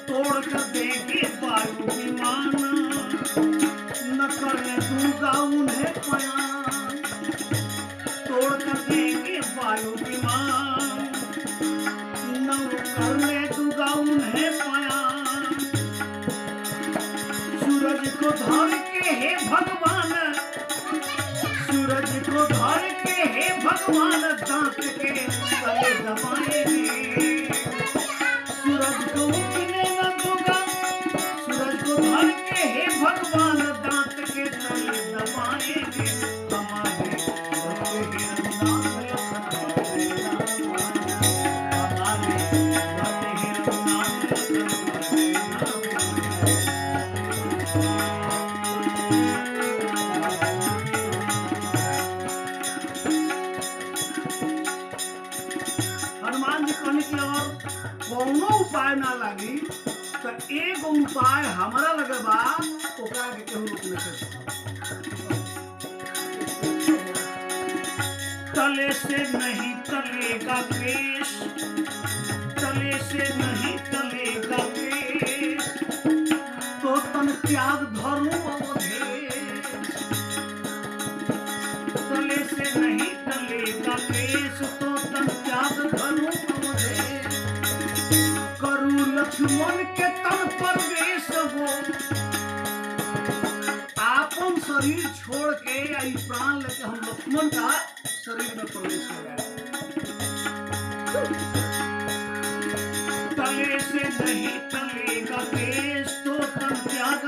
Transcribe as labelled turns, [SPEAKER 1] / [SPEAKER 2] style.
[SPEAKER 1] तोड़ कर देंगे वायु विमान, न करने दूंगा उन्हें पयान। तोड़ कर देंगे वायु विमान, न करने दूंगा उन्हें पयान। सूरज को धर के हे भगवान, सूरज को धर के हे भगवान, दांत के तले दबाएंगे। सूरज को उगने न दूंगा, सूरज को धर के हे भगवान, दांत के तले दबाएंगे। हमारे भक्त हिरनाथ लखन हमारे भक्त हिरनाथ हनुमान जी कहने की और कोनो उपाय ना लगी तो एगो उपाय हमारा लगे बा, ओकरा के केहू रोक नहीं सकता। तले से नहीं तलेगा केश, तले से नहीं तलेगा केश, तो तन त्याग धरूं अवधेश। तले से नहीं तलेगा केश, तो तन त्याग धरूं अवधेश। करूं लक्ष्मण के तन प्रवेश हो, आपन शरीर छोड़ के आई प्राण लेके हम लक्ष्मण का शरीर में प्रवेश हो गए। तले से नहीं तलेगा केश, तो तन त्याग